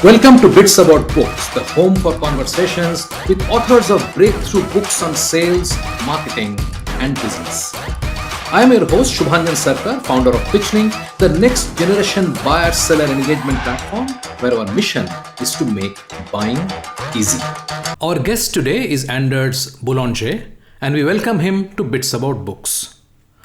Welcome to Bits About Books, the home for conversations with authors of breakthrough books on sales, marketing, and business. I am your host, Shubhanjan Sarkar, founder of Pitchling, the next generation buyer-seller engagement platform, where our mission is to make buying easy. Our guest today is Anders Boulanger, and we welcome him to Bits About Books.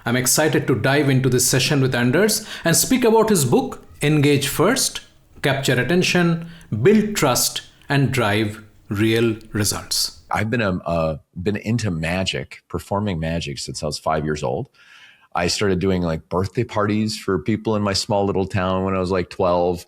I'm excited to dive into this session with Anders and speak about his book, Engage First, Capture Attention, Build Trust, and Drive Real Results. I've been into magic, performing magic since I was 5 years old. I started doing like birthday parties for people in my small little town when I was like 12.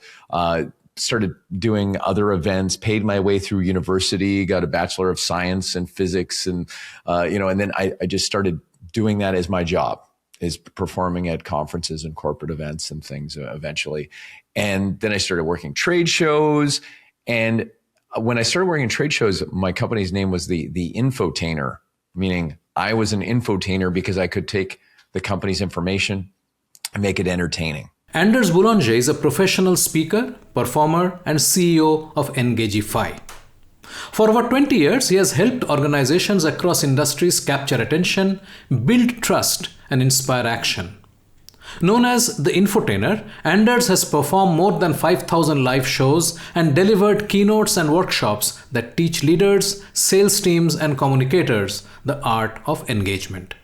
Started doing other events, paid my way through university, got a Bachelor of Science in physics, and then I just started doing that as my job, is performing at conferences and corporate events and things eventually. And then I started working trade shows. And when I started working trade shows, my company's name was the Infotainer, meaning I was an infotainer because I could take the company's information and make it entertaining. Anders Boulanger is a professional speaker, performer, and CEO of Engagify. For over 20 years, he has helped organizations across industries capture attention, build trust, and inspire action. Known as the Infotainer, Anders has performed more than 5,000 live shows and delivered keynotes and workshops that teach leaders, sales teams, and communicators the art of engagement.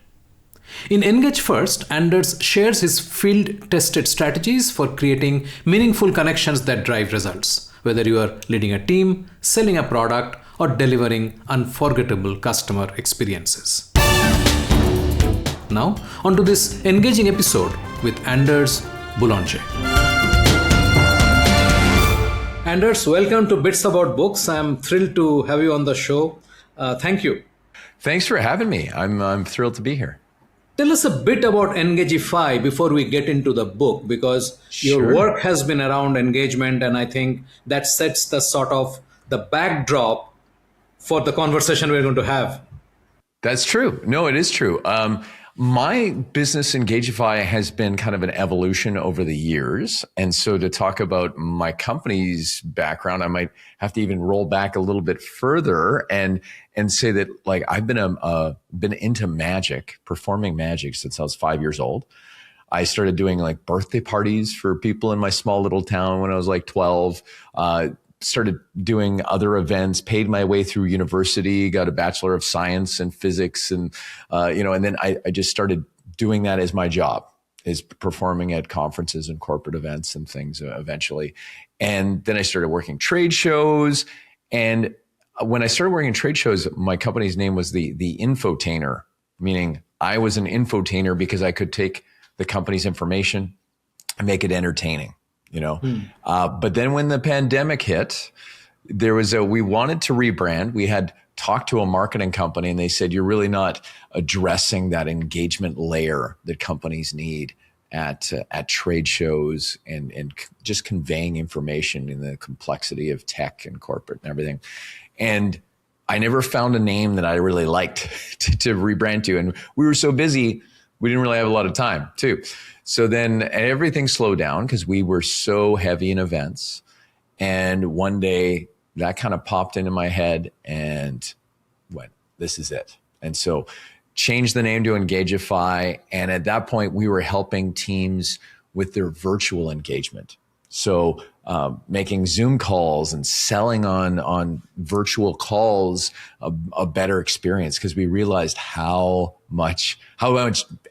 In Engage First, Anders shares his field-tested strategies for creating meaningful connections that drive results, whether you are leading a team, selling a product, or delivering unforgettable customer experiences. Now, on to this engaging episode with Anders Boulanger. Anders, welcome to Bits About Books. I'm thrilled to have you on the show. Thank you. Thanks for having me. I'm thrilled to be here. Tell us a bit about Engagify before we get into the book, because your work has been around engagement, and I think that sets the sort of the backdrop for the conversation we're going to have. That's true. No, it is true. My business, Engagify, has been kind of an evolution over the years. And so to talk about my company's background, I might have to even roll back a little bit further and say that like I've been into magic, performing magic since I was 5 years old. I started doing like birthday parties for people in my small little town when I was like 12. Started doing other events, paid my way through university, got a Bachelor of Science in physics, and then I just started doing that as my job, is performing at conferences and corporate events and things eventually. And then I started working trade shows. And when I started working trade shows, my company's name was the Infotainer, meaning I was an infotainer because I could take the company's information and make it entertaining. But then when the pandemic hit, we wanted to rebrand. We had talked to a marketing company and they said, you're really not addressing that engagement layer that companies need at trade shows and just conveying information in the complexity of tech and corporate and everything. And I never found a name that I really liked to rebrand to. And we were so busy, we didn't really have a lot of time too. So then everything slowed down because we were so heavy in events. And one day that kind of popped into my head and went, this is it. And so changed the name to Engagify. And at that point, we were helping teams with their virtual engagement. So making Zoom calls and selling on virtual calls a better experience, because we realized how much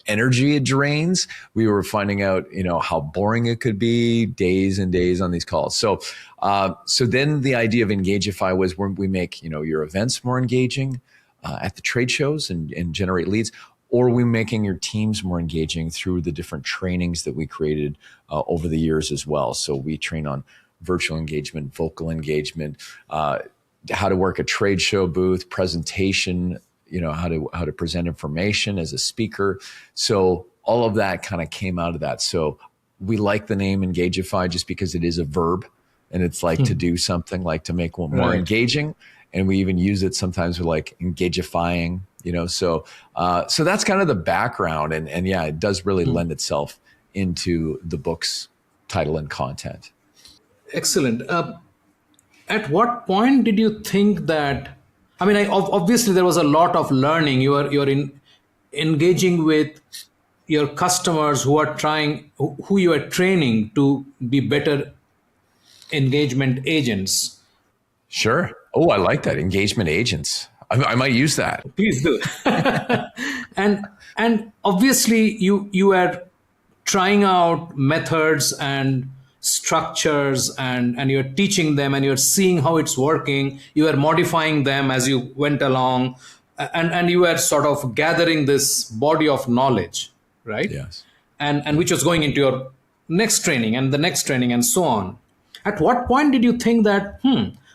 energy it drains. We were finding out, how boring it could be, days and days on these calls. So then the idea of Engagify was we make, your events more engaging at the trade shows and generate leads, or we're making your teams more engaging through the different trainings that we created over the years as well. So we train on virtual engagement, vocal engagement, how to work a trade show booth, presentation, how to present information as a speaker. So all of that kind of came out of that. So we like the name Engagify just because it is a verb, and it's like to do something, like to make one more engaging. And we even use it sometimes with like engagifying, so that's kind of the background. And yeah, it does really lend itself into the book's title and content. Excellent. At what point did you think that, I mean, obviously there was a lot of learning. You're in engaging with your customers who are trying, who you are training to be better engagement agents. Sure. Oh, I like that. Engagement agents. I might use that. Please do. And obviously you are trying out methods and structures, and you're teaching them, and you're seeing how it's working. You are modifying them as you went along, and you are sort of gathering this body of knowledge, right? Yes. And which was going into your next training and the next training and so on. At what point did you think that,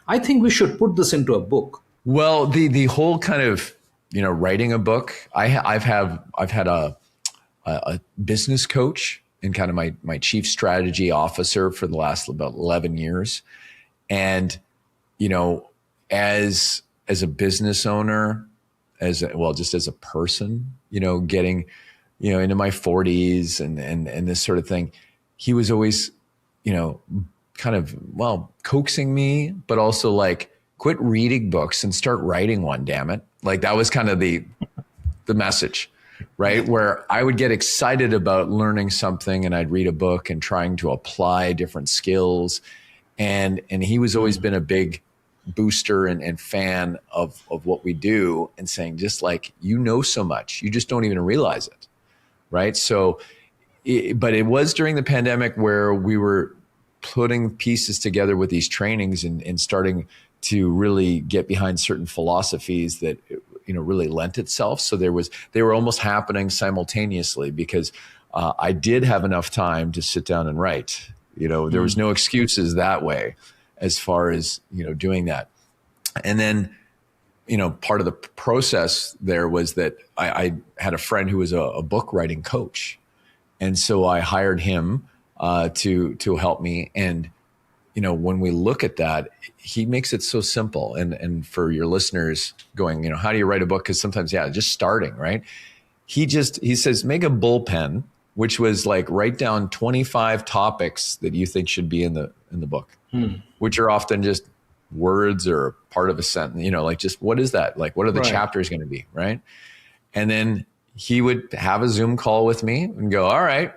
I think we should put this into a book? Well, the whole kind of, writing a book. I've had a business coach and kind of my chief strategy officer for the last about 11 years. And, as a business owner, just as a person, getting, into my 40s and this sort of thing, he was always, kind of, coaxing me, but also like, quit reading books and start writing one, damn it. Like that was kind of the message, right? Where I would get excited about learning something and I'd read a book and trying to apply different skills. And he was always been a big booster and fan of what we do, and saying, just like, so much, you just don't even realize it. Right. So, but it was during the pandemic where we were putting pieces together with these trainings and starting to really get behind certain philosophies that, really lent itself. So they were almost happening simultaneously, because I did have enough time to sit down and write. There was no excuses that way as far as, doing that. And then, part of the process there was that I had a friend who was a book writing coach. And so I hired him to help me. And, when we look at that, he makes it so simple. And for your listeners going, how do you write a book? Because sometimes, just starting, right? He says, make a bullpen, which was like, write down 25 topics that you think should be in the book, which are often just words or part of a sentence, like, just what is that? Like, what are the chapters going to be? Right. And then he would have a Zoom call with me and go, all right,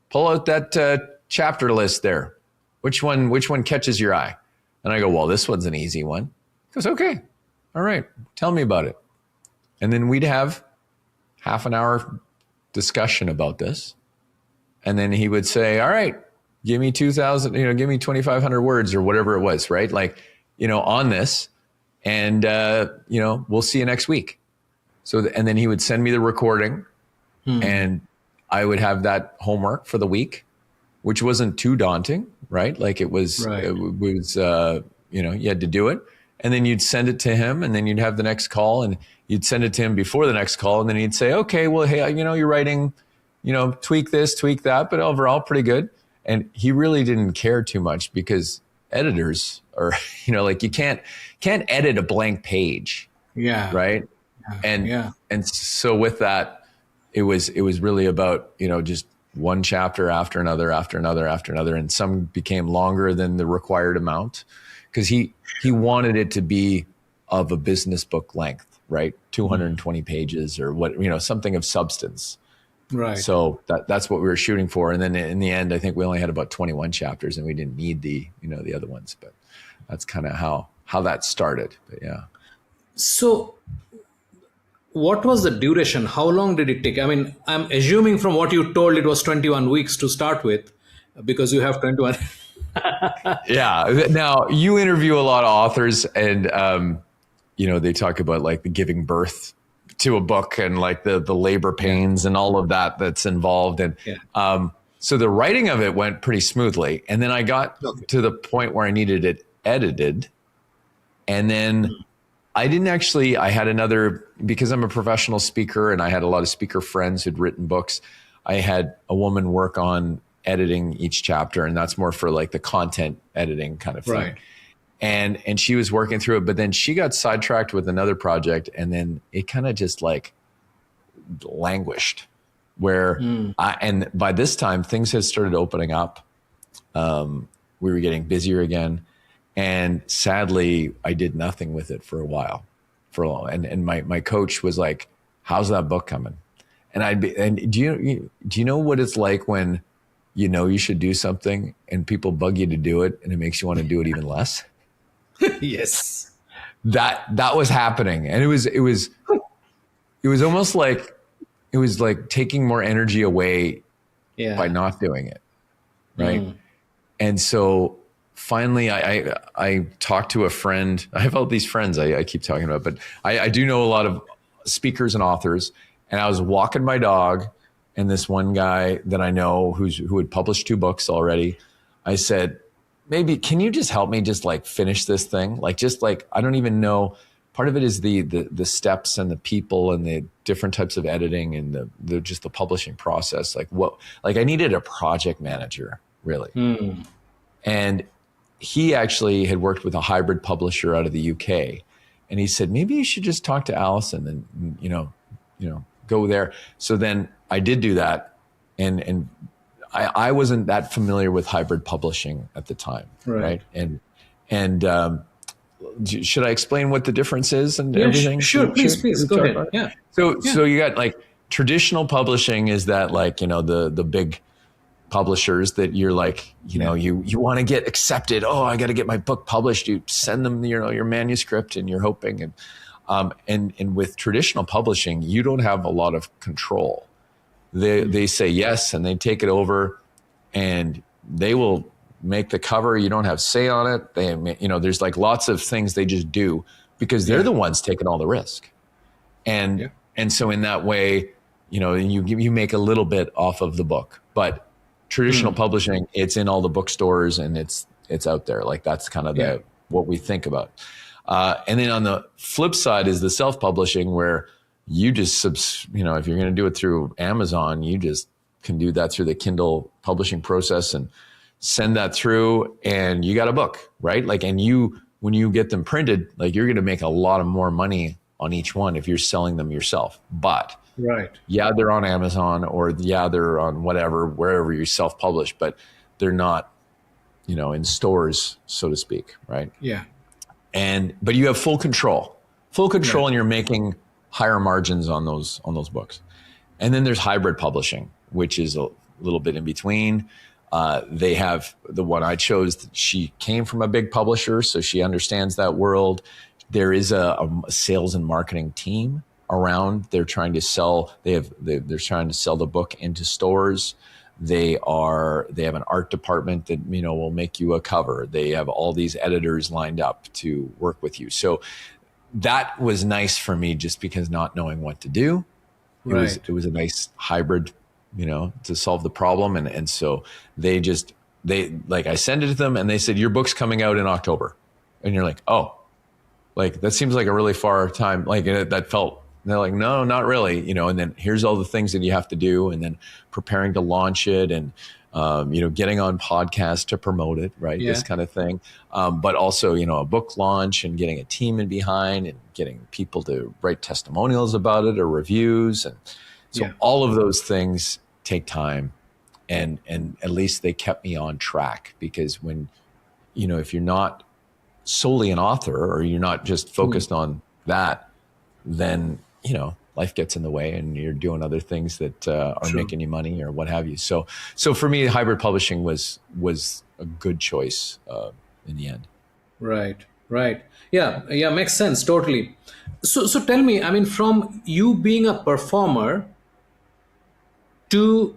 pull out that chapter list there. Which one catches your eye? And I go, well, this one's an easy one. He goes, okay, all right, tell me about it. And then we'd have half an hour discussion about this. And then he would say, all right, give me 2,000, give me 2,500 words or whatever it was, right? Like, on this, and, we'll see you next week. So, and then he would send me the recording and I would have that homework for the week, which wasn't too daunting, right? Like it was, you had to do it. And then you'd send it to him, and then you'd have the next call, and you'd send it to him before the next call. And then he'd say, okay, well, hey, you're writing, tweak this, tweak that, but overall pretty good. And he really didn't care too much, because editors are, like, you can't edit a blank page. Yeah. Right. Yeah. And so with that, it was really about, just one chapter after another, after another, after another. And some became longer than the required amount, because he wanted it to be of a business book length, right? 220 pages or what, something of substance. Right. So that's what we were shooting for. And then in the end, I think we only had about 21 chapters, and we didn't need the other ones, but that's kind of how that started. But yeah. So what was the duration? How long did it take? I mean, I'm assuming from what you told, it was 21 weeks to start with, because you have 21. Yeah. Now, you interview a lot of authors, and, they talk about like the giving birth to a book and like the labor pains and all of that's involved. And so the writing of it went pretty smoothly. And then I got to the point where I needed it edited. And then I had another, because I'm a professional speaker and I had a lot of speaker friends who'd written books. I had a woman work on editing each chapter, and that's more for like the content editing kind of thing. Right. And she was working through it, but then she got sidetracked with another project, and then it kind of just like languished, where and by this time things had started opening up. We were getting busier again. And sadly, I did nothing with it for a while, and my coach was like, "How's that book coming?" And do you know what it's like when you know you should do something and people bug you to do it and it makes you want to do it even less? Yes. That was happening, and it was almost like it was like taking more energy away by not doing it, right? And so finally, I talked to a friend. I have all these friends I keep talking about, but I do know a lot of speakers and authors. And I was walking my dog, and this one guy that I know who had published 2 books already, I said, maybe can you just help me just like finish this thing? Like, just like, I don't even know. Part of it is the steps and the people and the different types of editing and the just the publishing process. Like I needed a project manager, really. And he actually had worked with a hybrid publisher out of the UK. And he said, maybe you should just talk to Allison and, go there. So then I did do that. And I wasn't that familiar with hybrid publishing at the time. Right. And should I explain what the difference is and everything? Sure. Please go ahead. Yeah. So you got like traditional publishing is that like, the big publishers that you're like, you want to get accepted. Oh, I got to get my book published. You send them, your manuscript and you're hoping. And with traditional publishing, you don't have a lot of control. They say yes, and they take it over and they will make the cover. You don't have say on it. There's like lots of things they just do because they're the ones taking all the risk. And so in that way, you make a little bit off of the book, but traditional publishing, it's in all the bookstores and it's out there. Like that's kind of what we think about. And then on the flip side is the self-publishing where you just, if you're going to do it through Amazon, you just can do that through the Kindle publishing process and send that through and you got a book, right? Like, and when you get them printed, like you're going to make a lot of more money on each one if you're selling them yourself. But they're on Amazon or they're on wherever you self-publish, but they're not, in stores, so to speak, right? Yeah. But you have full control, and you're making higher margins on those books. And then there's hybrid publishing, which is a little bit in between. They have the one I chose. She came from a big publisher, so she understands that world. There is a sales and marketing team around. They're trying to sell. They're trying to sell the book into stores. They have an art department that will make you a cover. They have all these editors lined up to work with you. So that was nice for me, just because not knowing what to do. It was a nice hybrid, to solve the problem. And so they I send it to them and they said, your book's coming out in October. And you're like, oh, like that seems like a really far time. Like that felt. And they're like, no, not really, and then here's all the things that you have to do, and then preparing to launch it, and getting on podcasts to promote it, right? This kind of thing. But also, a book launch and getting a team in behind and getting people to write testimonials about it or reviews, and so all of those things take time, and at least they kept me on track, because when if you're not solely an author or you're not just focused on that, then life gets in the way and you're doing other things that are making you money or what have you. So for me, hybrid publishing was a good choice in the end. Right. Yeah, makes sense. Totally. So tell me, I mean, from you being a performer to,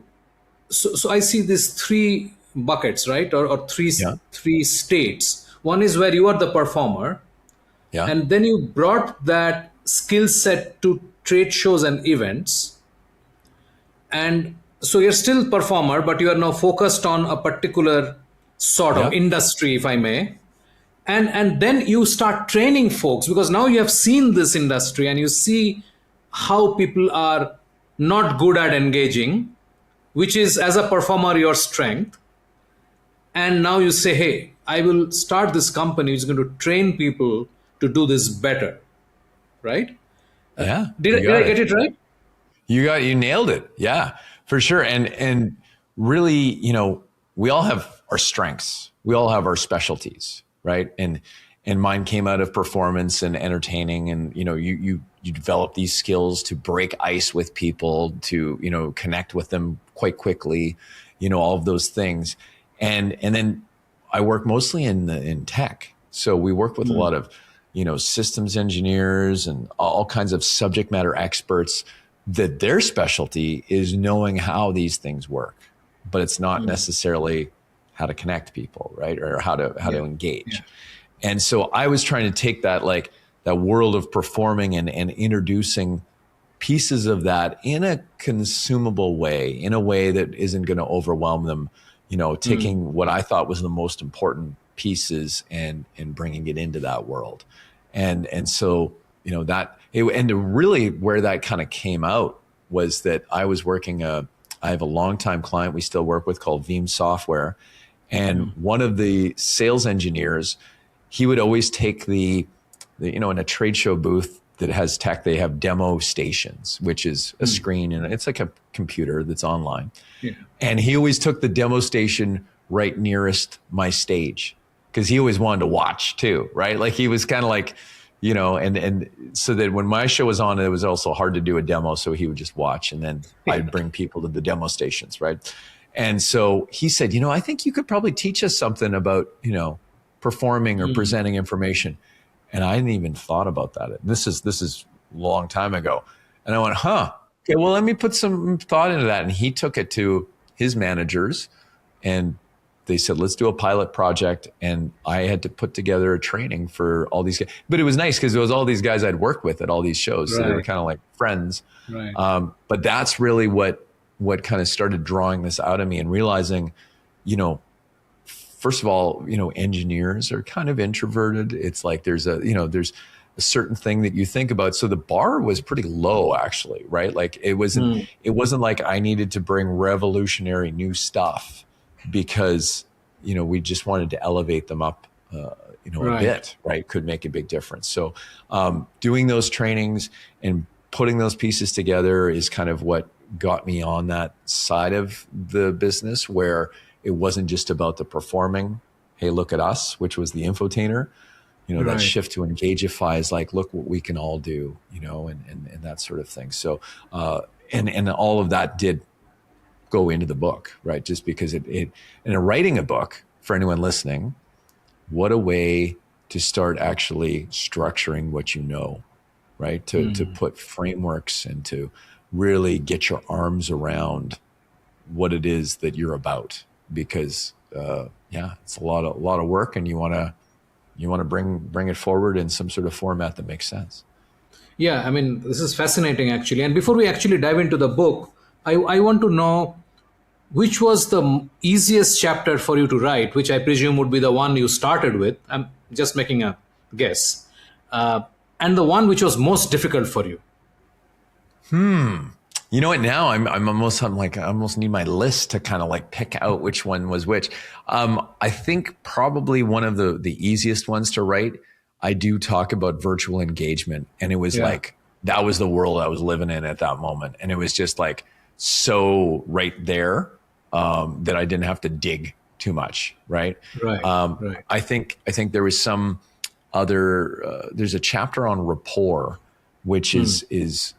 so I see these 3 buckets, right? Or three states. One is where you are the performer. Yeah. And then you brought that skill set to trade shows and events. And so you're still performer, but you are now focused on a particular sort of industry, if I may. And then you start training folks, because now you have seen this industry and you see how people are not good at engaging, which is, as a performer, your strength. And now you say, hey, I will start this company which is going to train people to do this better. Right? Yeah. Did I get it right? You nailed it. Yeah, for sure. And really, we all have our strengths. We all have our specialties, right? And mine came out of performance and entertaining, and you develop these skills to break ice with people, to connect with them quite quickly, all of those things. And then I work mostly in tech, so we work with a lot of systems engineers and all kinds of subject matter experts that their specialty is knowing how these things work, but it's not necessarily how to connect people, right? Or how to engage. Yeah. And so I was trying to take that world of performing and introducing pieces of that in a consumable way, in a way that isn't going to overwhelm them, taking what I thought was the most important pieces and bringing it into that world. And so, and really where that kind of came out was that I was working, I have a longtime client we still work with called Veeam Software. And one of the sales engineers, he would always take the in a trade show booth that has tech, they have demo stations, which is a screen and it's like a computer that's online. Yeah. And he always took the demo station right nearest my stage because he always wanted to watch too, right? Like he was kind of like, and so that when my show was on, it was also hard to do a demo. So he would just watch, and then I'd bring people to the demo stations, right? And so he said, I think you could probably teach us something about, performing or presenting information. And I hadn't even thought about that. This is a long time ago. And I went, okay, well, let me put some thought into that. And he took it to his managers and they said, let's do a pilot project. And I had to put together a training for all these guys. But it was nice because it was all these guys I'd worked with at all these shows. Right. So they were kind of like friends. Right. But that's really what kind of started drawing this out of me and realizing, first of all, engineers are kind of introverted. It's like there's a certain thing that you think about. So the bar was pretty low, actually, right? Like it wasn't like I needed to bring revolutionary new stuff because, we just wanted to elevate them up, a bit, right? Could make a big difference. So doing those trainings and putting those pieces together is kind of what got me on that side of the business where it wasn't just about the performing, hey, look at us, which was the Infotainer. That shift to Engagify is like, look what we can all do, and that sort of thing. So, and all of that did go into the book, right? Just because in writing a book, for anyone listening, what a way to start actually structuring what you know, right? To put frameworks and to really get your arms around what it is that you're about. Because it's a lot of work, and you want to bring it forward in some sort of format that makes sense. Yeah, I mean, this is fascinating actually. And before we actually dive into the book, I want to know which was the easiest chapter for you to write, which I presume would be the one you started with. I'm just making a guess, and the one which was most difficult for you. You know what? Now I almost need my list to kind of like pick out which one was which. I think probably one of the easiest ones to write. I do talk about virtual engagement, and it was like that was the world I was living in at that moment, and it was just like so right there that I didn't have to dig too much, right? Right. I think there was some other. There's a chapter on rapport, which is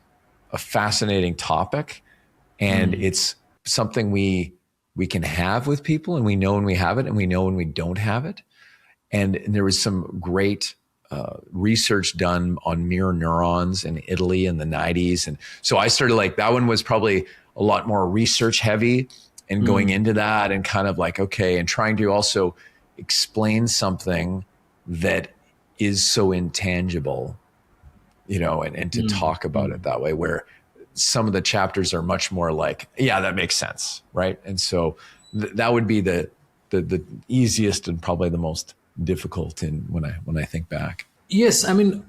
a fascinating topic, and it's something we can have with people, and we know when we have it and we know when we don't have it. And there was some great research done on mirror neurons in Italy in the 90s. And so I started that one was probably a lot more research heavy and going into that and kind of like, okay, and trying to also explain something that is so intangible, and to talk about it that way, where some of the chapters are much more like, yeah, that makes sense, right? And so that would be the easiest and probably the most difficult when I think back. Yes, I mean,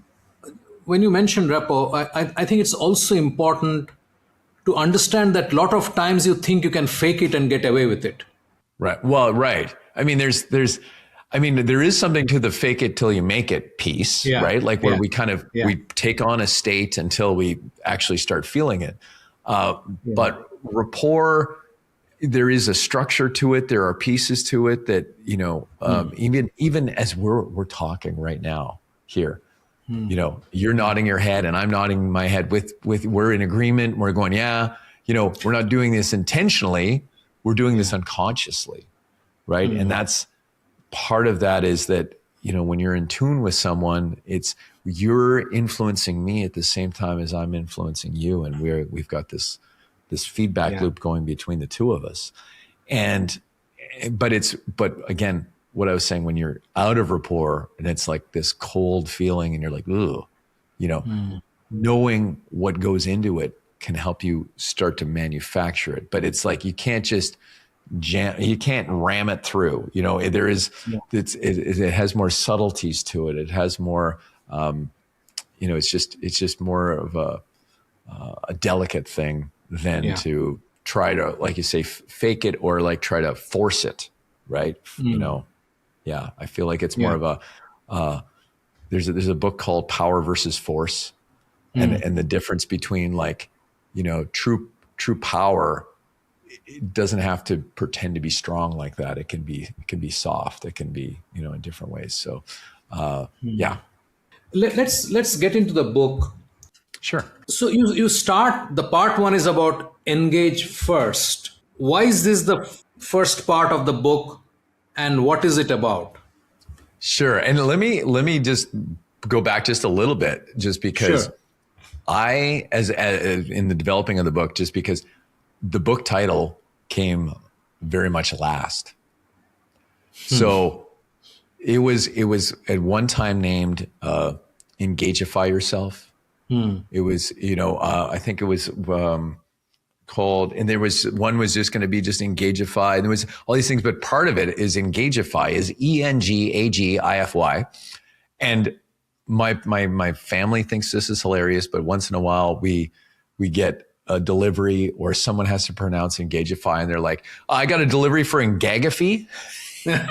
when you mentioned rapport, I think it's also important to understand that a lot of times you think you can fake it and get away with it. Right. Well, right. I mean, there is something to the fake it till you make it piece, right? Like where we kind of, we take on a state until we actually start feeling it. But rapport, there is a structure to it. There are pieces to it that, even as we're talking right now here, you're nodding your head and I'm nodding my head with we're in agreement. We're going, we're not doing this intentionally. We're doing this unconsciously. Right. And that's part of that is that, when you're in tune with someone, it's you're influencing me at the same time as I'm influencing you. And we've got this feedback loop going between the two of us. But again, what I was saying, when you're out of rapport and it's like this cold feeling and you're like, ooh, knowing what goes into it can help you start to manufacture it. But it's like, you can't just you can't ram it through, there is, it has more subtleties to it. It has more, it's just more of a delicate thing than to try to, like you say, fake it or like try to force it. Right. I feel like it's more of a, there's a book called Power versus Force, and the difference between true power. It doesn't have to pretend to be strong like that. It can be soft. It can be, in different ways. So, Let's get into the book. Sure. So you start, the part one is about engage first. Why is this the first part of the book, and what is it about? Sure. And let me just go back just a little bit, just because I, as in the developing of the book, just because the book title came very much last. So it was at one time named Engagify Yourself. It was, I think it was called, and there was one was just going to be just Engagify. And there was all these things, but part of it is Engagify, is Engagify. And my family thinks this is hilarious, but once in a while we get a delivery or someone has to pronounce Engagify and they're like, oh, I got a delivery for Engagify. And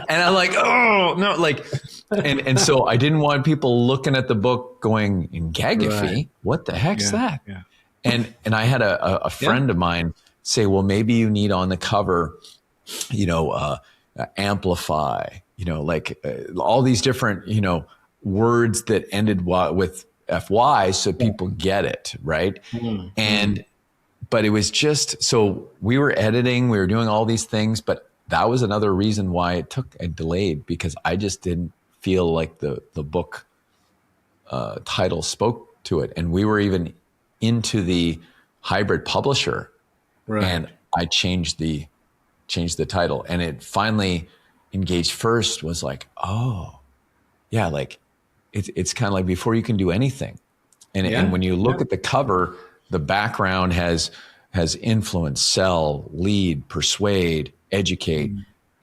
I'm like, oh no, and so I didn't want people looking at the book going, Engagify? Right. What the heck's that? Yeah. And I had a friend of mine say, well, maybe you need on the cover, amplify, all these different, words that ended with FY so people get it, right? But it was just, so we were editing, we were doing all these things, but that was another reason why it delayed, because I just didn't feel like the book title spoke to it. And we were even into the hybrid publisher, and I changed the title, and it finally, Engage First was like, oh yeah, like it's kind of like before you can do anything. And when you look at the cover, the background has influence, sell, lead, persuade, educate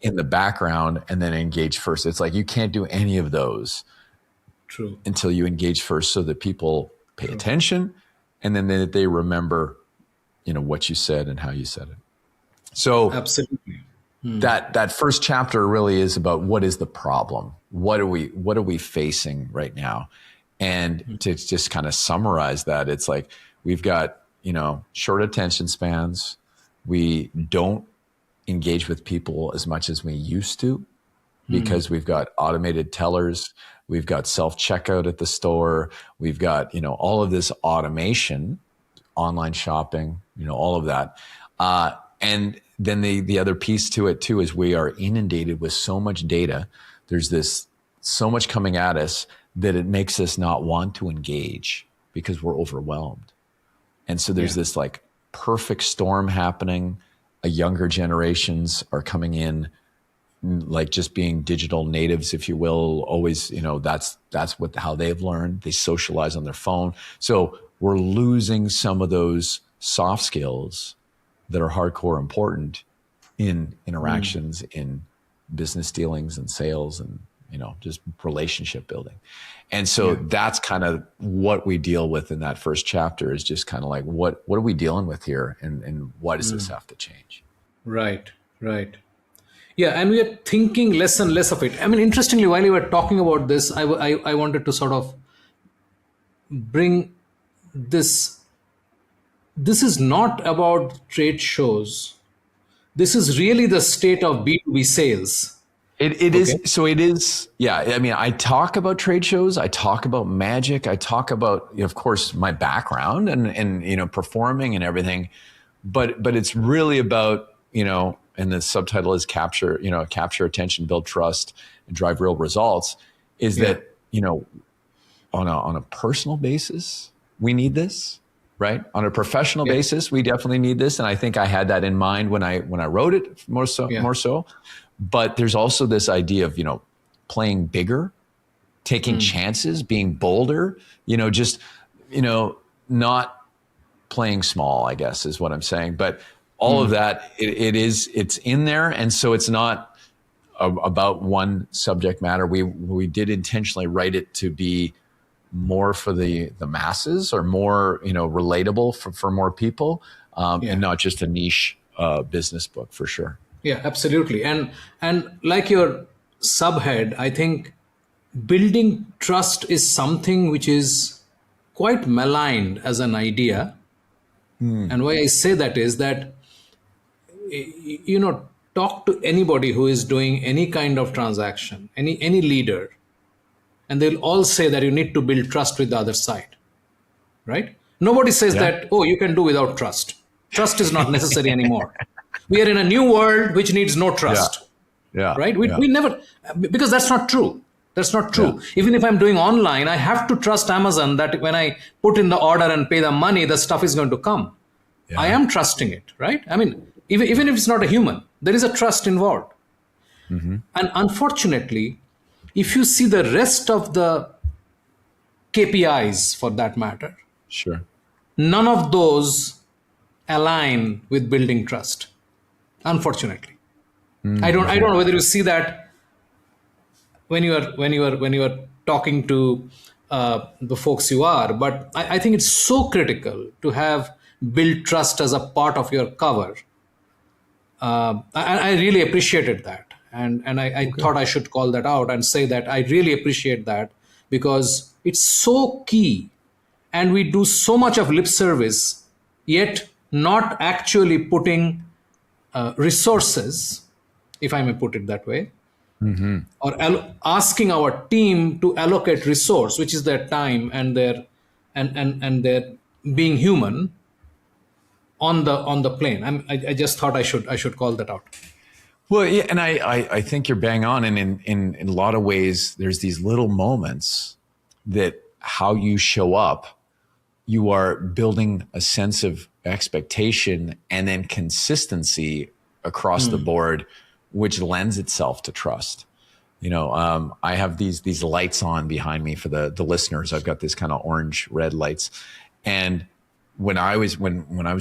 in the background, and then engage first. It's like you can't do any of those until you engage first, so that people pay attention, and then they remember, what you said and how you said it. So absolutely. That first chapter really is about what is the problem? What are we facing right now? And to just kind of summarize that, it's like we've got, short attention spans. We don't engage with people as much as we used to, because we've got automated tellers. We've got self-checkout at the store. We've got, all of this automation, online shopping, all of that. And then the other piece to it too is we are inundated with so much data. There's so much coming at us that it makes us not want to engage because we're overwhelmed. And so there's this like perfect storm happening. Younger generations are coming in, like just being digital natives, if you will. Always, that's how they've learned. They socialize on their phone. So we're losing some of those soft skills that are hardcore important in interactions, in business dealings and sales, and just relationship building. And so that's kind of what we deal with in that first chapter, is just kind of like what are we dealing with here, and why does this have to change? Right. Yeah, and we are thinking less and less of it. I mean, interestingly, while you were talking about this, I wanted to sort of bring this this is not about trade shows. This is really the state of B2B sales. It Okay. is. So it is. Yeah. I mean, I talk about trade shows. I talk about magic. I talk about, of course, my background and performing and everything. But it's really about, and the subtitle is capture attention, build trust, and drive real results. Is Yeah. that, on a personal basis, we need this, right? On a professional Yeah. basis, we definitely need this. And I think I had that in mind when I wrote it more Yeah. so. But there's also this idea of, playing bigger, taking chances, being bolder, just, not playing small, I guess is what I'm saying. But all of that, it's in there. And so it's not about one subject matter. We did intentionally write it to be more for the masses, or more, relatable for more people, and not just a niche business book, for sure. Yeah, absolutely. And like your subhead, I think building trust is something which is quite maligned as an idea. And why I say that is that, talk to anybody who is doing any kind of transaction, any leader, and they'll all say that you need to build trust with the other side, right? Nobody says Yeah. that, oh, you can do without trust. Trust is not necessary anymore. We are in a new world which needs no trust, Yeah. right? Yeah. We never, because that's not true. That's not true. Yeah. Even if I'm doing online, I have to trust Amazon that when I put in the order and pay the money, the stuff is going to come. Yeah. I am trusting it, right? I mean, even if it's not a human, there is a trust involved. And unfortunately, if you see the rest of the KPIs for that matter, Sure. none of those align with building trust. Unfortunately, I don't know whether you see that when you are talking to the folks you are, but I think it's so critical to have build trust as a part of your cover. I really appreciated that, and I thought I should call that out and say that I really appreciate that, because it's so key, and we do so much of lip service, yet not actually putting resources, if I may put it that way, or asking our team to allocate resource, which is their time and their and their being human on the plane. I just thought I should call that out. Well, yeah, and I think you're bang on. And in a lot of ways, there's these little moments that how you show up, you are building a sense of expectation and then consistency across the board, which lends itself to trust. I have these lights on behind me for the listeners. I've got this kind of orange red lights. And when I was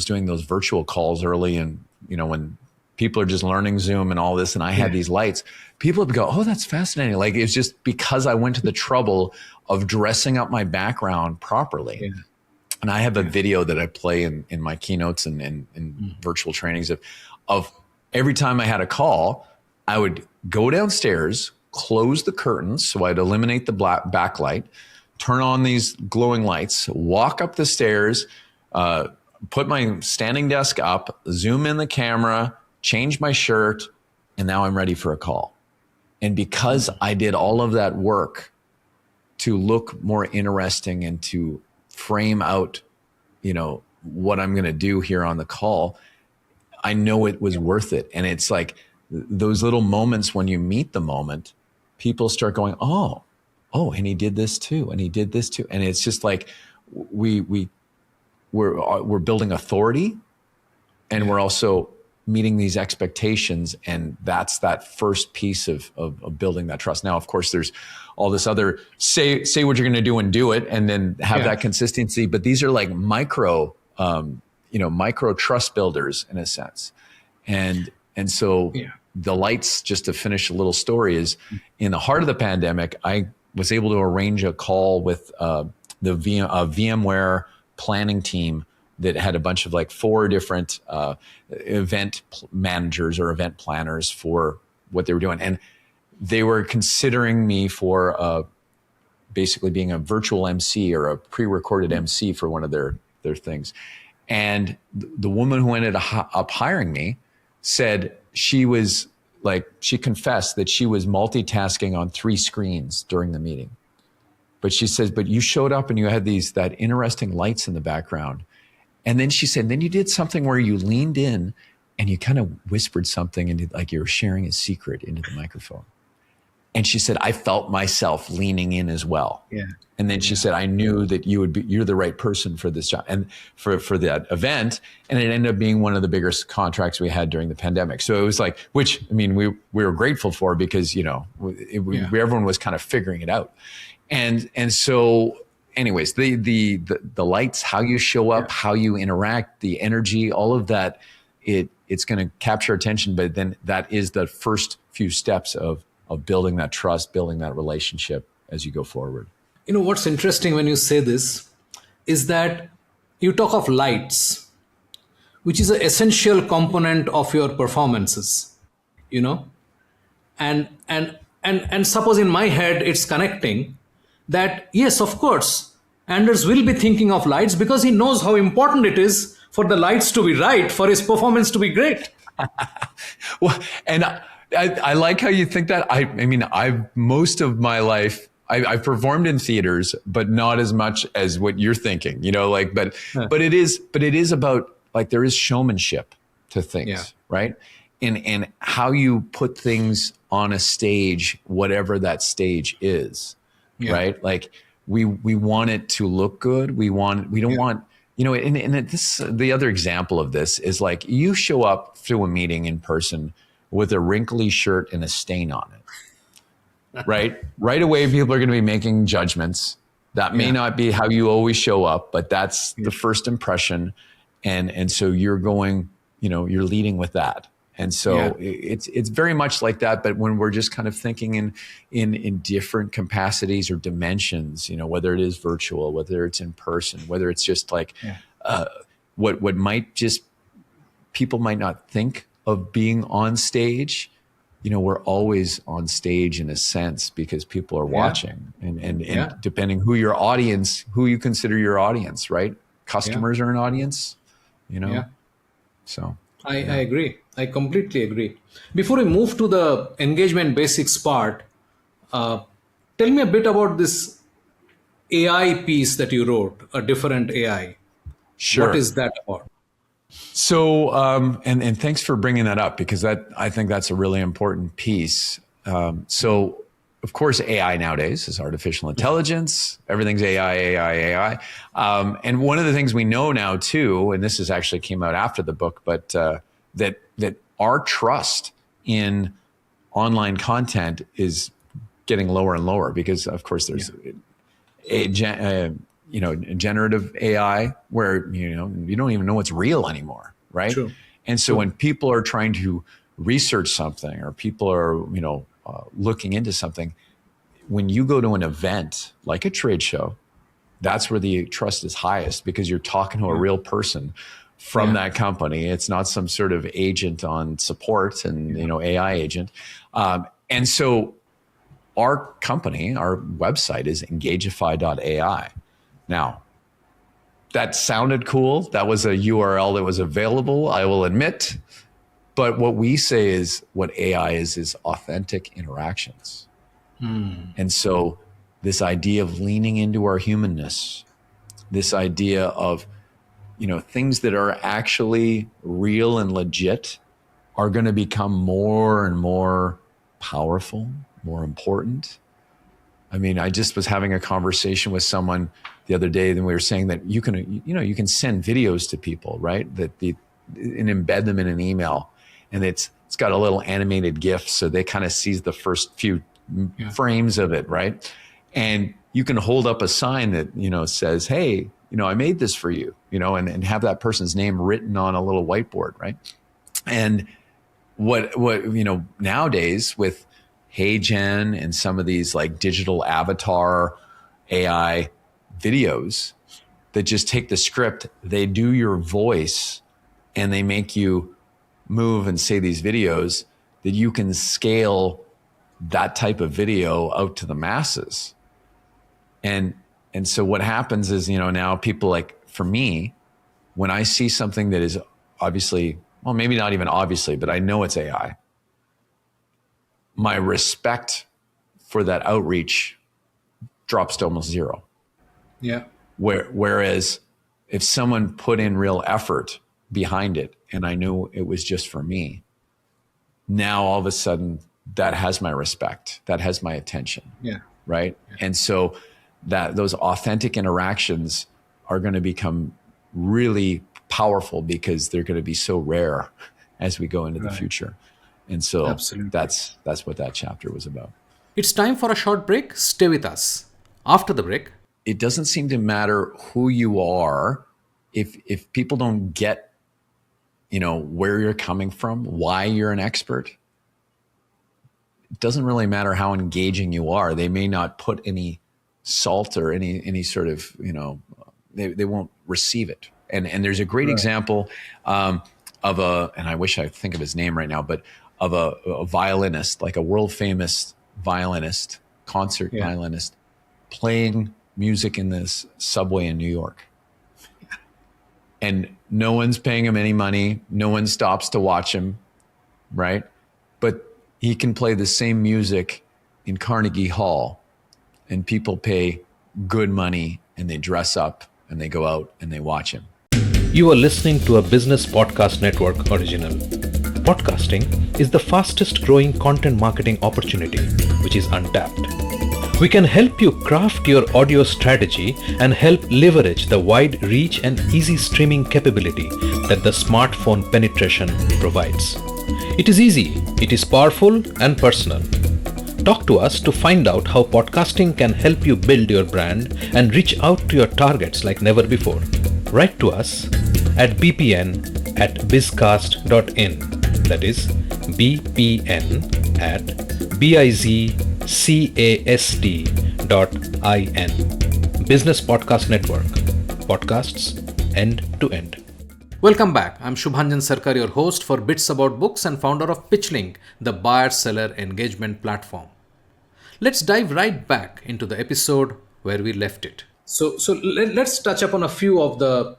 doing those virtual calls early, and when people are just learning Zoom and all this, and I had these lights, people would go, "Oh, that's fascinating." Like, it's just because I went to the trouble of dressing up my background properly. Yeah. And I have a video that I play in my keynotes and in virtual trainings of every time I had a call, I would go downstairs, close the curtains so I'd eliminate the black backlight, turn on these glowing lights, walk up the stairs, put my standing desk up, zoom in the camera, change my shirt, and now I'm ready for a call. And because I did all of that work to look more interesting and to frame out, what I'm going to do here on the call, I know it was worth it. And it's like those little moments when you meet the moment, people start going, oh, and he did this too, and he did this too. And it's just like we're building authority, and we're also meeting these expectations, and that's that first piece of building that trust. Now, of course, there's all this other say what you're going to do and do it, and then have that consistency. But these are like micro trust builders in a sense. And so the lights, just to finish a little story, is in the heart of the pandemic, I was able to arrange a call with the VMware planning team that had a bunch of 4 different event managers or event planners for what they were doing. And they were considering me for basically being a virtual MC or a pre-recorded MC for one of their things. And the woman who ended up hiring me said she confessed that she was multitasking on 3 screens during the meeting. But she says, but you showed up and you had that interesting lights in the background. And then she said, then you did something where you leaned in and you kind of whispered something and like you were sharing a secret into the microphone. And she said, I felt myself leaning in as well. Yeah. And then she said, I knew that you're the right person for this job and for that event. And it ended up being one of the biggest contracts we had during the pandemic. So it was like, which, I mean, we were grateful for because, everyone was kind of figuring it out. And so anyways, the lights, how you show up, how you interact, the energy, all of that, it's going to capture attention. But then that is the first few steps of building that trust, building that relationship as you go forward. What's interesting when you say this is that you talk of lights, which is an essential component of your performances, and suppose in my head it's connecting that, yes, of course, Anders will be thinking of lights because he knows how important it is for the lights to be right, for his performance to be great. Well, and I like how you think that. I mean, most of my life, I've performed in theaters, but not as much as what you're thinking, but it is about, like, there is showmanship to things, right? And how you put things on a stage, whatever that stage is, right? Like we want it to look good. We don't want, the other example of this is like you show up to a meeting in person with a wrinkly shirt and a stain on it, right? Right away, people are going to be making judgments. That may not be how you always show up, but that's the first impression. And so you're going, you're leading with that. And so it's very much like that. But when we're just kind of thinking in different capacities or dimensions, whether it is virtual, whether it's in person, whether it's just like what might just, people might not think of being on stage, we're always on stage in a sense because people are watching and depending who you consider your audience, right? Customers are an audience, So I agree. I completely agree. Before we move to the engagement basics part, tell me a bit about this AI piece that you wrote, a different AI. Sure. What is that about? So, and thanks for bringing that up because I think that's a really important piece. So of course, AI nowadays is artificial intelligence. Everything's AI. And one of the things we know now too, and this actually came out after the book, but that our trust in online content is getting lower and lower because, of course, there's generative AI where you don't even know what's real anymore, right? True. And so when people are trying to research something or people are looking into something, when you go to an event like a trade show, that's where the trust is highest because you're talking to a real person from that company. It's not some sort of agent on support and AI agent. And so our company, our website is Engagify.ai. Now, that sounded cool. That was a URL that was available, I will admit. But what we say is what AI is authentic interactions. And so this idea of leaning into our humanness, this idea of, things that are actually real and legit are going to become more and more powerful, more important. I mean, I just was having a conversation with someone the other day, and we were saying that you can send videos to people, right? And embed them in an email, and it's got a little animated GIF, so they kind of sees the first few frames of it, right? And you can hold up a sign that says, "Hey, I made this for you," and have that person's name written on a little whiteboard, right? And what nowadays with HeyGen and some of these like digital avatar AI videos that just take the script, they do your voice, and they make you move and say these videos that you can scale that type of video out to the masses. And so what happens is, now people, like for me, when I see something that is obviously, well, maybe not even obviously, but I know it's AI, my respect for that outreach drops to almost zero. Yeah. Whereas if someone put in real effort behind it and I knew it was just for me, now all of a sudden that has my respect, that has my attention. Yeah. Right. Yeah. And so that those authentic interactions are going to become really powerful because they're going to be so rare as we go into the future. And so Absolutely. that's what that chapter was about. It's time for a short break. Stay with us. After the break, it doesn't seem to matter who you are if people don't get, where you're coming from, why you're an expert. It doesn't really matter how engaging you are. They may not put any salt or any sort of, they won't receive it. And there's a great example of and I wish I could think of his name right now, but of a violinist, like a world famous violinist, concert violinist, playing music in this subway in New York. And no one's paying him any money. No one stops to watch him, right? But he can play the same music in Carnegie Hall, and people pay good money, and they dress up, and they go out, and they watch him. You are listening to a Business Podcast Network original. Podcasting is the fastest growing content marketing opportunity, which is untapped. We can help you craft your audio strategy and help leverage the wide reach and easy streaming capability that the smartphone penetration provides. It is easy, it is powerful and personal. Talk to us to find out how podcasting can help you build your brand and reach out to your targets like never before. Write to us at bpn@bizcast.in. That is bpn@bizcast.in. Business Podcast Network. Podcasts end to end. Welcome back. I'm Shubhanjan Sarkar, your host for Bits About Books and founder of PitchLink, the buyer-seller engagement platform. Let's dive right back into the episode where we left it. So let's touch upon a few of the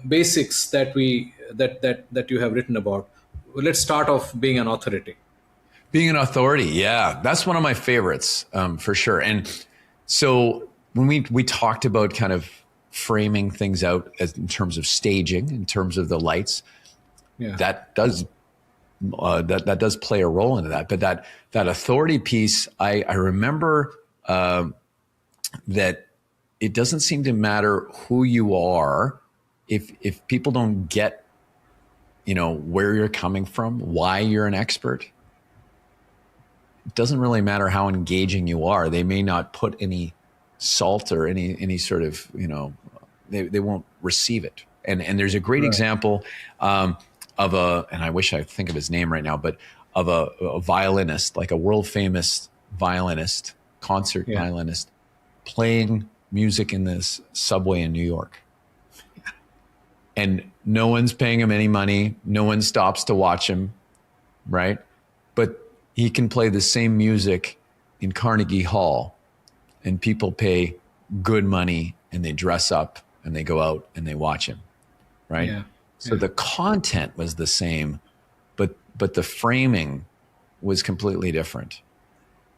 basics that you have written about. Let's start off being an authority. Being an authority, yeah, that's one of my favorites for sure. And so when we talked about kind of framing things out in terms of staging, in terms of the lights, that does play a role into that. But that authority piece, I remember that it doesn't seem to matter who you are if people don't get, where you're coming from, why you're an expert. It doesn't really matter how engaging you are. They may not put any salt or any sort of, they won't receive it. And there's a great example of and I wish I could think of his name right now, but of a violinist, like a world famous violinist, concert violinist, playing music in this subway in New York. And no one's paying him any money. No one stops to watch him, right? But he can play the same music in Carnegie Hall, and people pay good money, and they dress up, and they go out, and they watch him, right? So the content was the same, but the framing was completely different.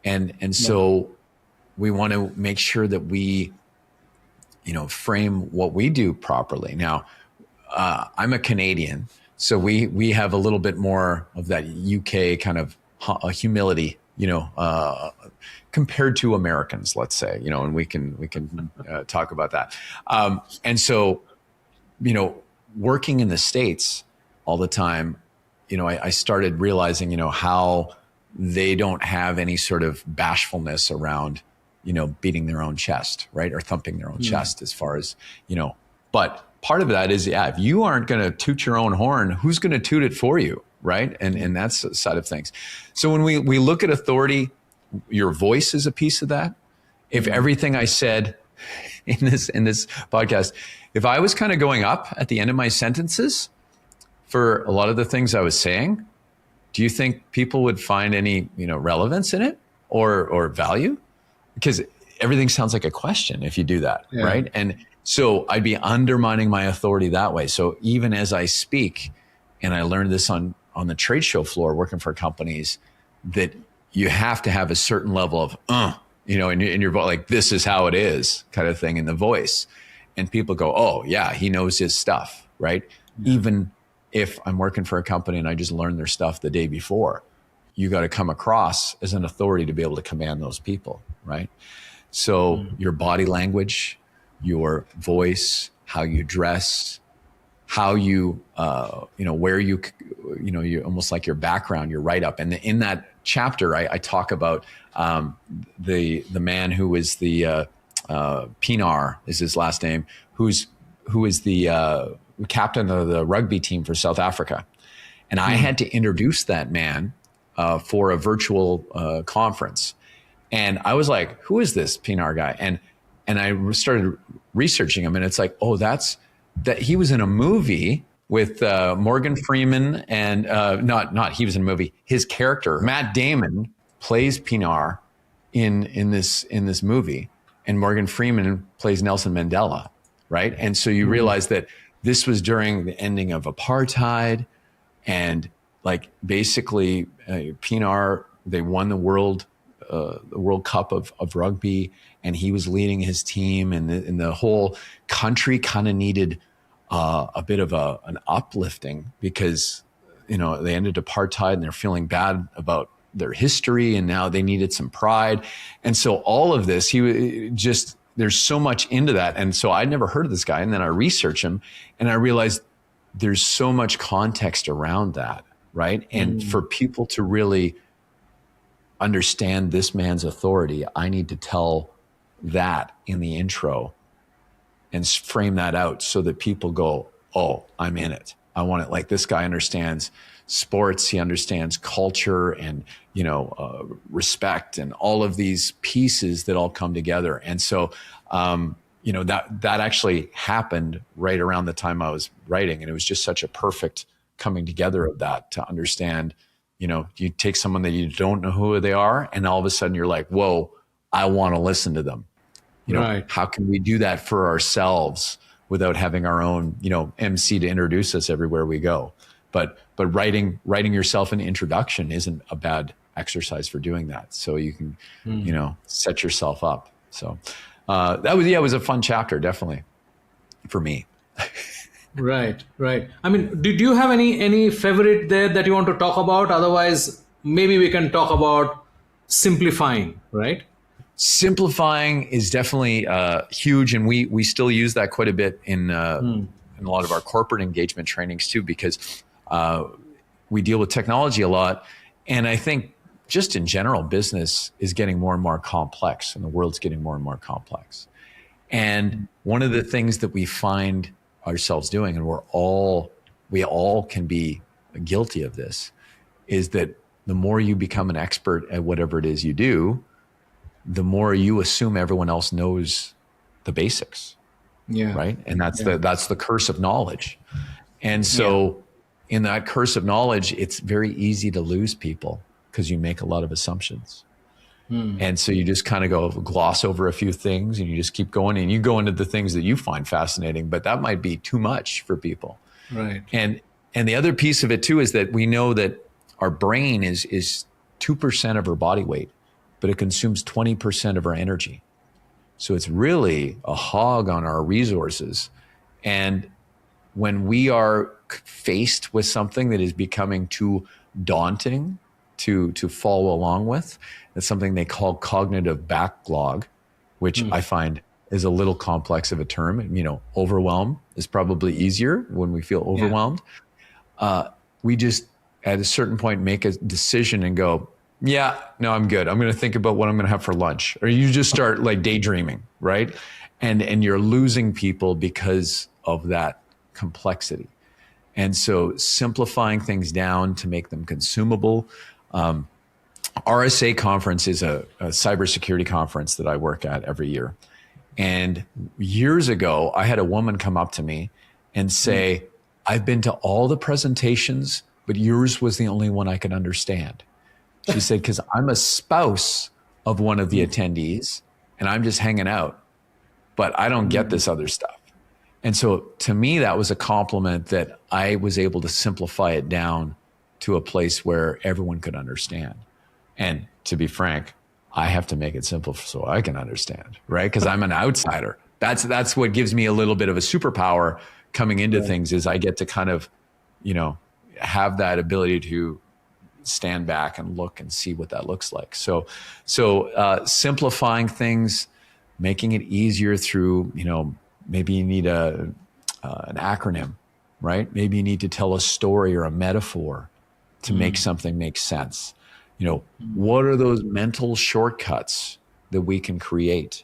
And so we want to make sure that we, frame what we do properly. Now, I'm a Canadian, so we have a little bit more of that UK kind of humility, compared to Americans, let's say, and we can talk about that. And so, working in the States all the time, I started realizing, how they don't have any sort of bashfulness around, beating their own chest, right? Or thumping their own chest as far as, but part of that is, if you aren't going to toot your own horn, who's going to toot it for you, right? And that's the side of things. So when we look at authority, your voice is a piece of that. If everything I said in this podcast, if I was kind of going up at the end of my sentences for a lot of the things I was saying, do you think people would find any, relevance in it or value? Because everything sounds like a question if you do that, right? And So I'd be undermining my authority that way. So even as I speak, and I learned this on the trade show floor working for companies, that you have to have a certain level of, in your voice, like, this is how it is kind of thing in the voice. And people go, oh yeah, he knows his stuff, right? Yeah. Even if I'm working for a company and I just learned their stuff the day before, you got to come across as an authority to be able to command those people, right? So your body language, your voice, how you dress, how you, where you almost like your background, your write up. And in that chapter, I talk about the man who was the Pinar is his last name, who is the captain of the rugby team for South Africa. And I had to introduce that man for a virtual conference. And I was like, who is this Pinar guy? And I started researching him, and it's like, oh, that he was in a movie with Morgan Freeman, and not he was in a movie. His character, Matt Damon, plays Pinar in this movie, and Morgan Freeman plays Nelson Mandela, right? And so you realize that this was during the ending of apartheid, and like basically Pinar, they won the World Cup of rugby, and he was leading his team, and the whole country kind of needed a bit of an uplifting, because they ended apartheid and they're feeling bad about their history, and now they needed some pride. And so all of this, there's so much into that. And so I'd never heard of this guy, and then I researched him, and I realized there's so much context around that, right? And for people to really understand this man's authority, I need to tell that in the intro and frame that out so that people go, oh, I'm in it. I want it. Like, this guy understands sports. He understands culture and, respect and all of these pieces that all come together. And so, that actually happened right around the time I was writing. And it was just such a perfect coming together of that, to understand, you take someone that you don't know who they are, and all of a sudden you're like, whoa, I want to listen to them. Right. How can we do that for ourselves without having our own, MC to introduce us everywhere we go? But writing yourself an introduction isn't a bad exercise for doing that. So you can, set yourself up. So it was a fun chapter, definitely, for me. Right. I mean, did you have any favorite there that you want to talk about? Otherwise, maybe we can talk about simplifying, right? Simplifying is definitely huge, and we still use that quite a bit in a lot of our corporate engagement trainings too, because we deal with technology a lot, and I think just in general, business is getting more and more complex, and the world's getting more and more complex. And one of the things that we find ourselves doing, and we all can be guilty of this, is that the more you become an expert at whatever it is you do, the more you assume everyone else knows the basics. Yeah. Right. And that's the curse of knowledge. And so in that curse of knowledge, it's very easy to lose people because you make a lot of assumptions. And so you just kind of gloss over a few things, and you just keep going, and you go into the things that you find fascinating, but that might be too much for people. Right. And the other piece of it too is that we know that our brain is 2% of our body weight, but it consumes 20% of our energy. So it's really a hog on our resources. And when we are faced with something that is becoming too daunting to follow along with, it's something they call cognitive backlog, which I find is a little complex of a term. Overwhelm is probably easier when we feel overwhelmed. We just, at a certain point, make a decision and go, yeah, no, I'm good. I'm going to think about what I'm going to have for lunch. Or you just start like daydreaming, right? And you're losing people because of that complexity. And so simplifying things down to make them consumable. RSA conference is a cybersecurity conference that I work at every year. And years ago, I had a woman come up to me and say, I've been to all the presentations, but yours was the only one I could understand. She said, because I'm a spouse of one of the attendees and I'm just hanging out. but I don't get this other stuff. And so to me, that was a compliment that I was able to simplify it down to a place where everyone could understand. And to be frank, I have to make it simple so I can understand, right? Because I'm an outsider. That's what gives me a little bit of a superpower coming into things, is I get to kind of, have that ability to stand back and look and see what that looks like. So simplifying things, making it easier through, maybe you need an acronym, right? Maybe you need to tell a story or a metaphor to make something make sense. What are those mental shortcuts that we can create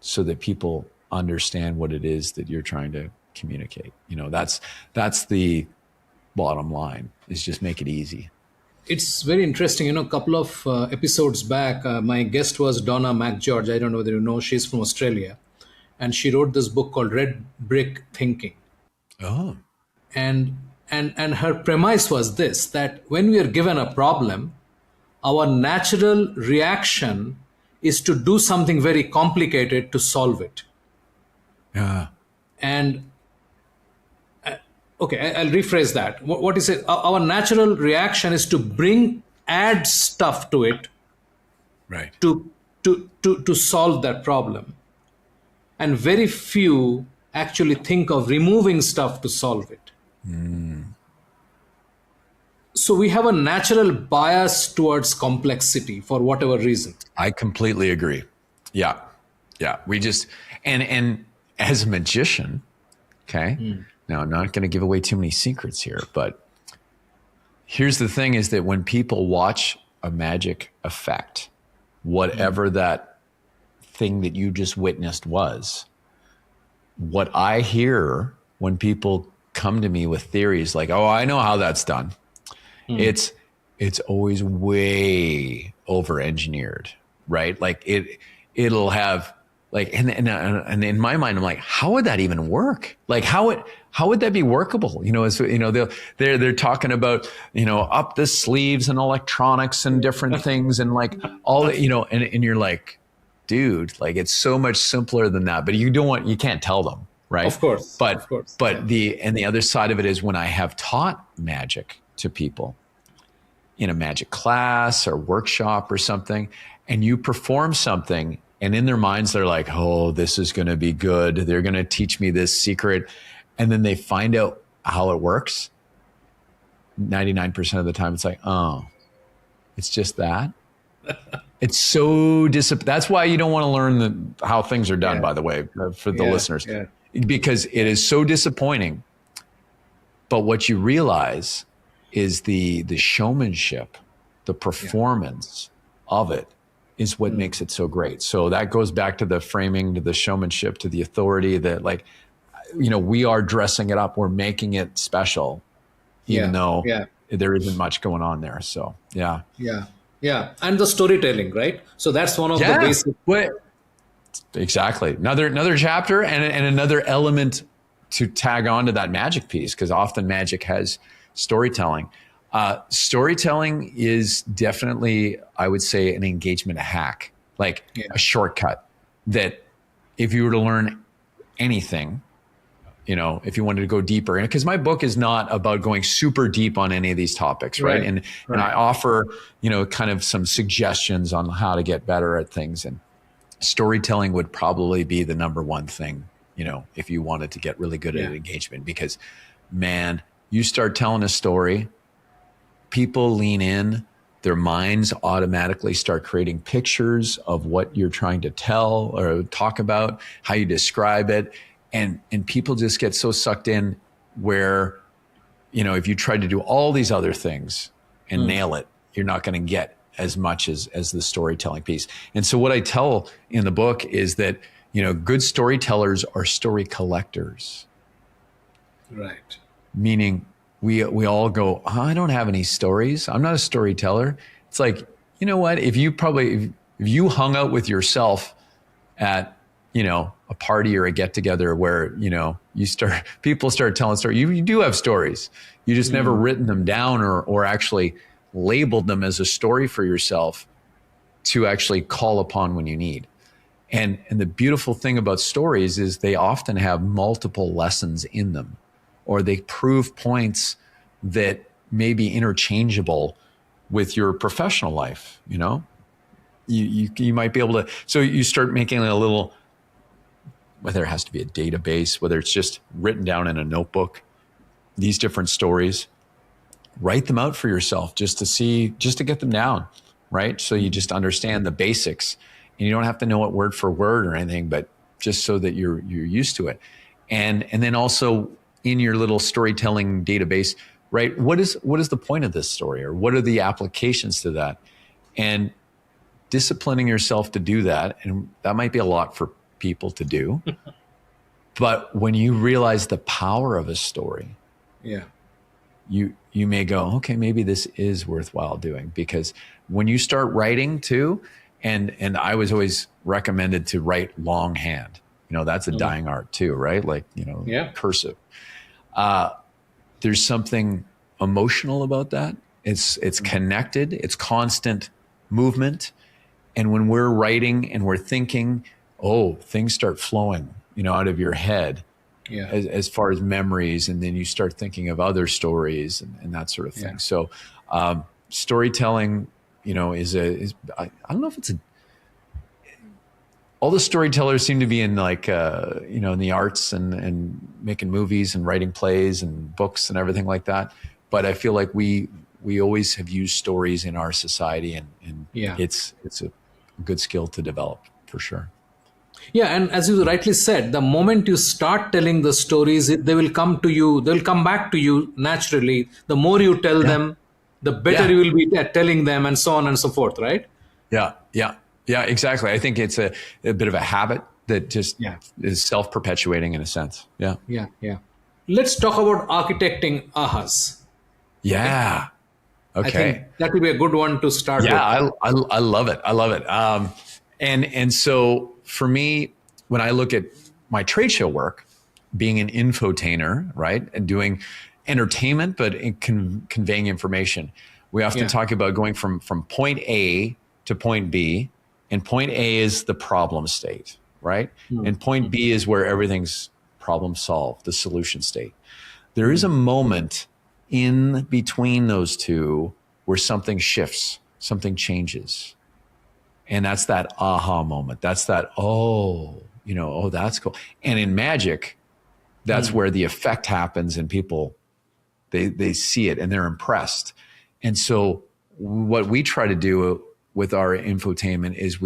so that people understand what it is that you're trying to communicate? That's the bottom line, is just make it easy. It's very interesting. A couple of episodes back, my guest was Donna McGeorge. I don't know whether you know, she's from Australia. And she wrote this book called Red Brick Thinking. Oh. And her premise was this, that when we are given a problem, our natural reaction is to do something very complicated to solve it. Yeah. And okay, I'll rephrase that. What is it? Our natural reaction is to add stuff to it, Right. to solve that problem. And very few actually think of removing stuff to solve it. So we have a natural bias towards complexity for whatever reason. I completely agree. Yeah. We just, and as a magician, okay, now I'm not going to give away too many secrets here, but here's the thing, is that when people watch a magic effect, whatever that thing that you just witnessed was, what I hear when people come to me with theories like, oh, I know how that's done. It's always way over engineered, right? Like it'll have like, and in my mind, I'm like, how would that even work? Like how would that be workable? They're talking about, up the sleeves and electronics and different things and like all, and you're like, dude, like it's so much simpler than that, but you can't tell them, right? Of course. But the other side of it is when I have taught magic to people in a magic class or workshop or something, and you perform something, and in their minds, they're like, oh, this is going to be good. They're going to teach me this secret. And then they find out how it works. 99% of the time, it's like, oh, it's just that. It's so that's why you don't want to learn how things are done, by the way, for the listeners, because it is so disappointing. But what you realize is the showmanship, the performance of it is what makes it so great. So that goes back to the framing, to the showmanship, to the authority, that like, we are dressing it up. We're making it special, even though there isn't much going on there. So, yeah. And the storytelling, right? So that's one of the basic. Exactly. Another chapter and another element to tag on to that magic piece, because often magic has storytelling. Storytelling is definitely, I would say, an engagement hack, like a shortcut that if you were to learn anything, if you wanted to go deeper, because my book is not about going super deep on any of these topics, right? And I offer, kind of some suggestions on how to get better at things. And storytelling would probably be the number one thing, if you wanted to get really good at engagement, because man, you start telling a story, people lean in, their minds automatically start creating pictures of what you're trying to tell or talk about, how you describe it. And people just get so sucked in where, if you try to do all these other things and nail it, you're not going to get as much as the storytelling piece. And so what I tell in the book is that, good storytellers are story collectors. Right. Meaning we all go, oh, I don't have any stories. I'm not a storyteller. It's like, you know what? If you hung out with yourself at, a party or a get together where, people start telling stories, you do have stories. You just never written them down or actually labeled them as a story for yourself to actually call upon when you need. And the beautiful thing about stories is they often have multiple lessons in them, or they prove points that may be interchangeable with your professional life. You might be able to, so you start making a little, whether it has to be a database, whether it's just written down in a notebook, these different stories, write them out for yourself just to get them down, right? So you just understand the basics, and you don't have to know it word for word or anything, but just so that you're used to it. And then also in your little storytelling database, right? What is the point of this story, or what are the applications to that? And disciplining yourself to do that, and that might be a lot for people to do, but when you realize the power of a story, Yeah. you may go, okay, maybe this is worthwhile doing. Because when you start writing too, and I was always recommended to write longhand. That's a dying art too, right? Like, cursive. There's something emotional about that. It's connected, it's constant movement. And when we're writing and we're thinking, things start flowing, out of your head. Yeah. As far as memories, and then you start thinking of other stories and that sort of thing. Yeah. So storytelling, is I don't know if it's all the storytellers seem to be in like in the arts and making movies and writing plays and books and everything like that. But I feel like we always have used stories in our society, and it's a good skill to develop for sure. Yeah, and as you rightly said, the moment you start telling the stories, they will come to you. They'll come back to you naturally. The more you tell them, the better you will be at telling them, and so on and so forth, right? Yeah, exactly. I think it's a bit of a habit that just is self-perpetuating in a sense. Yeah. Let's talk about architecting ahas. Yeah. Okay. I think that will be a good one to start with. Yeah, I love it. And so for me, when I look at my trade show work, being an infotainer, right, and doing entertainment, but conveying information, we often talk about going from point A to point B, and point A is the problem state, right? And point B is where everything's problem solved, the solution state. There is a moment in between those two where something shifts, something changes. And that's that aha moment. That's that, that's cool. And in magic, that's where the effect happens, and people, they see it and they're impressed. And so what we try to do with our infotainment is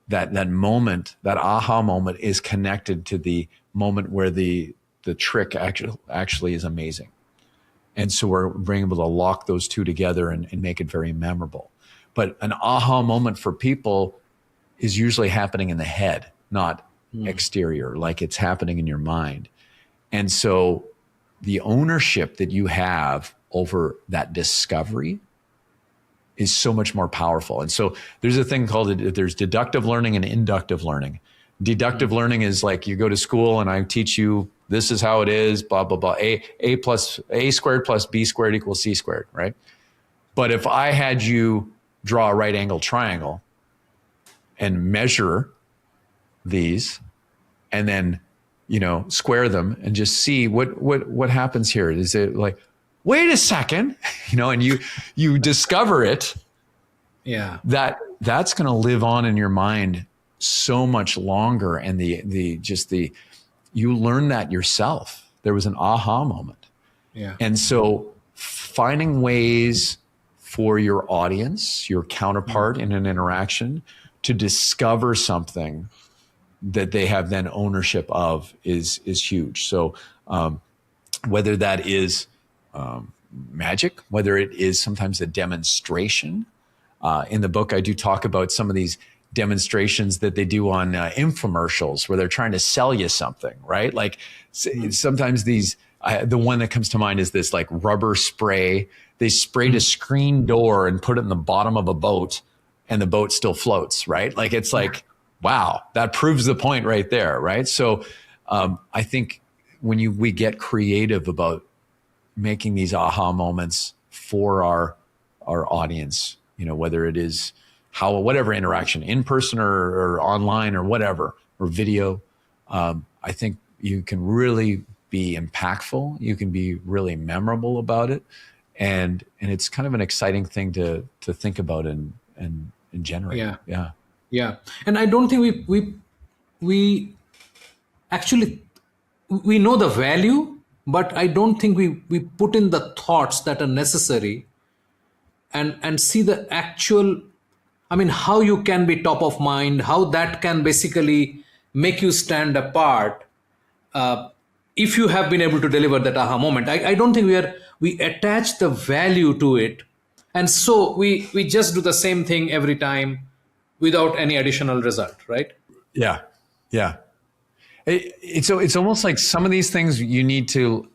that moment, that aha moment, is connected to the moment where the trick actually is amazing. And so we're being able to lock those two together and make it very memorable. But an aha moment for people is usually happening in the head, not exterior, like it's happening in your mind. And so the ownership that you have over that discovery is so much more powerful. And so there's a thing called, there's deductive learning and inductive learning. Deductive learning is like you go to school and I teach you, this is how it is, blah, blah, blah. A squared plus B squared equals C squared, right? But if I had you draw a right angle triangle and measure these and then, square them and just see what happens here. Is it like, wait a second, and you discover it. Yeah. That's going to live on in your mind so much longer. And you learn that yourself. There was an aha moment. Yeah. And so finding ways for your audience, your counterpart in an interaction, to discover something that they have then ownership of is huge. So whether that is magic, whether it is sometimes a demonstration. In the book, I do talk about some of these demonstrations that they do on infomercials where they're trying to sell you something, right? Like sometimes these, the one that comes to mind is this like rubber spray. They sprayed a screen door and put it in the bottom of a boat and the boat still floats, right? Like it's like, wow, that proves the point right there, right? So I think when we get creative about making these aha moments for our audience, whether it is how whatever interaction, in person or online or whatever, or video, I think you can really be impactful. You can be really memorable about it, and it's kind of an exciting thing to think about and generate. Yeah. And I don't think we actually, we know the value, but I don't think we put in the thoughts that are necessary and see the actual, I mean, how you can be top of mind, how that can basically make you stand apart, if you have been able to deliver that aha moment. I don't think we attach the value to it, and so we just do the same thing every time without any additional result, right? Yeah. It's almost like some of these things you need to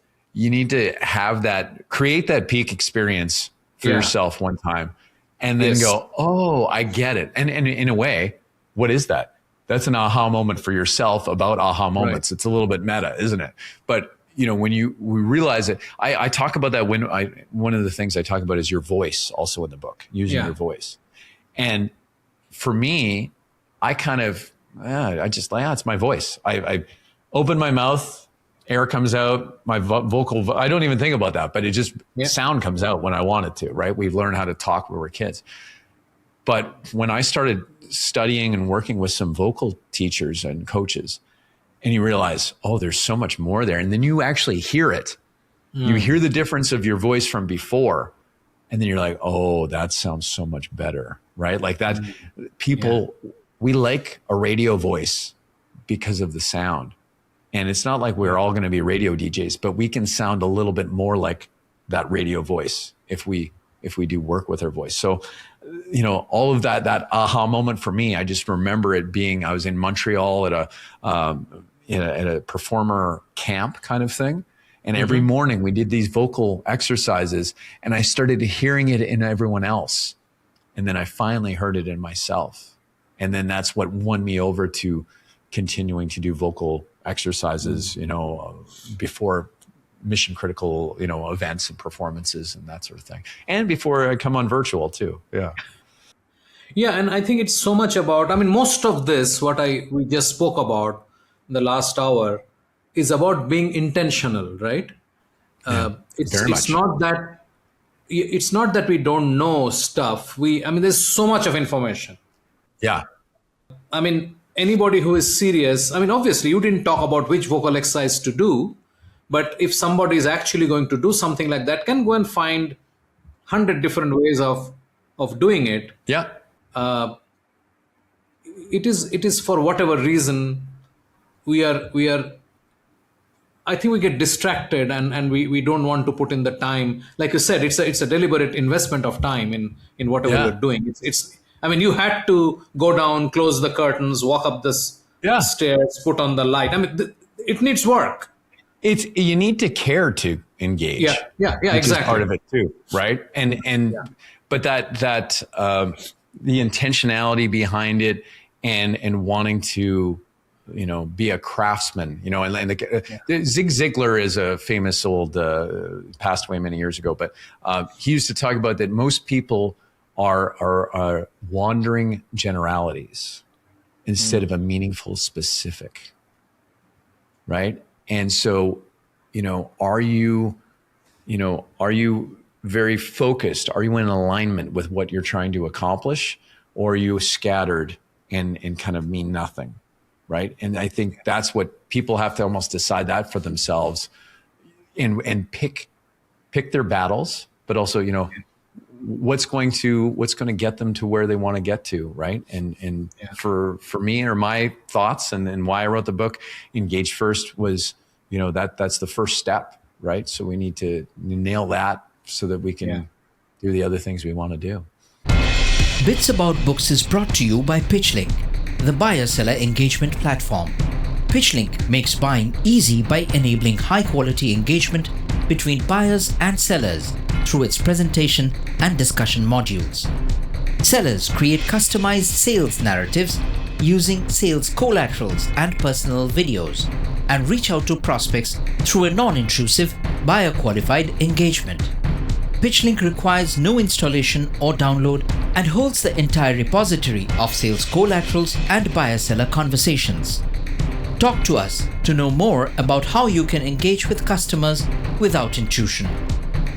have create that peak experience for yourself one time, and then go, oh, I get it. And in a way, what is that? That's an aha moment for yourself about aha moments. Right. It's a little bit meta, isn't it? But when we realize it, I talk about that one of the things I talk about is your voice also in the book, using your voice. And for me, I kind of, it's my voice. I open my mouth, air comes out, my vocal, I don't even think about that, but it just, sound comes out when I want it to, right? We've learned how to talk when we're kids. But when I started studying and working with some vocal teachers and coaches, and you realize, oh, there's so much more there. And then you actually hear it. You hear the difference of your voice from before. And then you're like, oh, that sounds so much better, right? Like that, people, we like a radio voice because of the sound. And it's not like we're all going to be radio DJs, but we can sound a little bit more like that radio voice if we do work with our voice. So, all of that aha moment for me, I just remember it being, I was in Montreal at a performer camp kind of thing. And every morning we did these vocal exercises, and I started hearing it in everyone else. And then I finally heard it in myself. And then that's what won me over to continuing to do vocal exercises, before mission critical, events and performances and that sort of thing. And before I come on virtual too. Yeah. Yeah. And I think it's so much about, most of this, we just spoke about in the last hour, is about being intentional, right? It's not that we don't know stuff. There's so much of information. Yeah. Anybody who is serious, obviously you didn't talk about which vocal exercise to do, but if somebody is actually going to do something like that, can go and find 100 different ways of doing it. Yeah. It is for whatever reason I think we get distracted and we don't want to put in the time. Like you said, it's a deliberate investment of time in whatever you're doing. You had to go down, close the curtains, walk up the stairs, put on the light. It needs work. You need to care to engage. Yeah, which exactly. is part of it too, right? But that the intentionality behind it and wanting to, be a craftsman, Zig Ziglar is a famous old, passed away many years ago, but he used to talk about that most people are wandering generalities instead of a meaningful specific, right? And so, are you very focused? Are you in alignment with what you're trying to accomplish? Or are you scattered and kind of mean nothing, right? And I think that's what people have to almost decide that for themselves and pick their battles, but also, what's going to get them to where they want to get to, right? And for me, or my thoughts and why I wrote the book, Engage First was, that's the first step, right? So we need to nail that so that we can do the other things we want to do. Bits About Books is brought to you by PitchLink, the buyer-seller engagement platform. PitchLink makes buying easy by enabling high-quality engagement between buyers and sellers through its presentation and discussion modules. Sellers create customized sales narratives using sales collaterals and personal videos and reach out to prospects through a non-intrusive, buyer-qualified engagement. PitchLink requires no installation or download and holds the entire repository of sales collaterals and buyer-seller conversations. Talk to us to know more about how you can engage with customers without intrusion.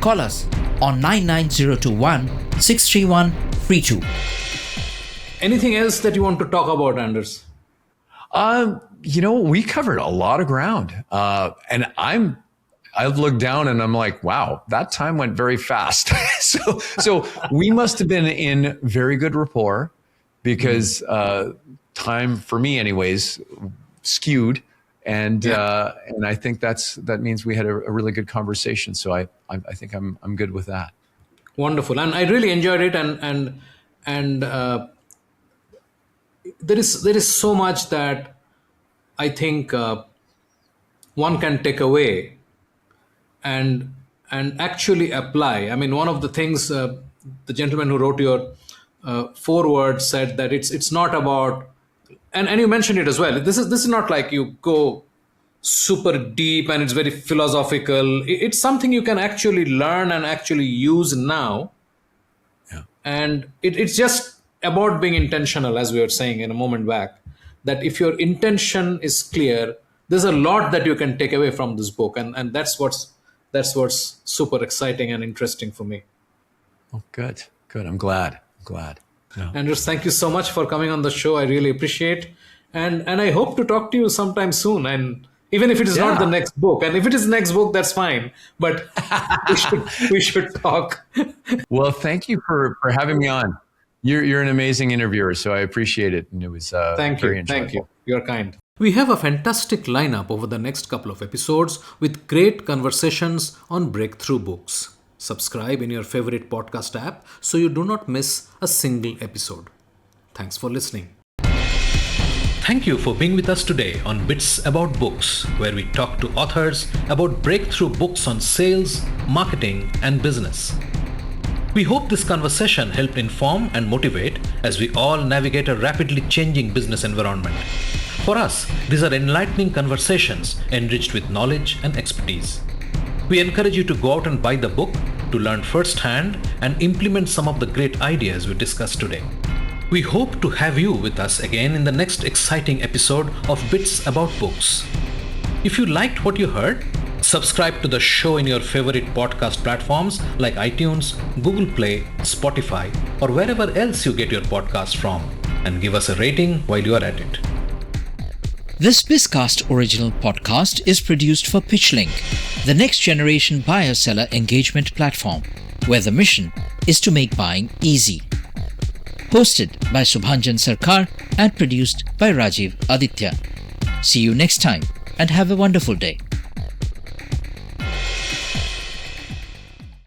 Call us on 99021 631 32. Anything else that you want to talk about, Anders? We covered a lot of ground, and I've looked down and I'm like, wow, that time went very fast. so we must have been in very good rapport, because time for me, anyways, skewed, and I think that means we had a really good conversation. So I think I'm good with that. Wonderful, and I really enjoyed it, and there is so much that I think one can take away and actually apply. I mean, one of the things the gentleman who wrote your foreword said that it's not about, and you mentioned it as well. This is not like you go super deep and it's very philosophical. It's something you can actually learn and actually use now. Yeah. And it's just about being intentional, as we were saying in a moment back, that if your intention is clear, there's a lot that you can take away from this book. And that's what's super exciting and interesting for me. Oh, good. I'm glad. Yeah. Anders, thank you so much for coming on the show. I really appreciate, and I hope to talk to you sometime soon. And even if it is not the next book, and if it is next book, that's fine. But we should talk. Well, thank you for having me on. You're an amazing interviewer, so I appreciate it, and it was very enjoyable. Thank you. You're kind. We have a fantastic lineup over the next couple of episodes with great conversations on breakthrough books. Subscribe in your favorite podcast app so you do not miss a single episode. Thanks for listening. Thank you for being with us today on Bits About Books, where we talk to authors about breakthrough books on sales, marketing, and business. We hope this conversation helped inform and motivate as we all navigate a rapidly changing business environment. For us, these are enlightening conversations enriched with knowledge and expertise. We encourage you to go out and buy the book to learn firsthand and implement some of the great ideas we discussed today. We hope to have you with us again in the next exciting episode of Bits About Books. If you liked what you heard, subscribe to the show in your favorite podcast platforms like iTunes, Google Play, Spotify, or wherever else you get your podcast from, and give us a rating while you are at it. This Bizcast original podcast is produced for PitchLink, the next generation buyer-seller engagement platform, where the mission is to make buying easy. Hosted by Subhanjan Sarkar and produced by Rajiv Aditya. See you next time and have a wonderful day.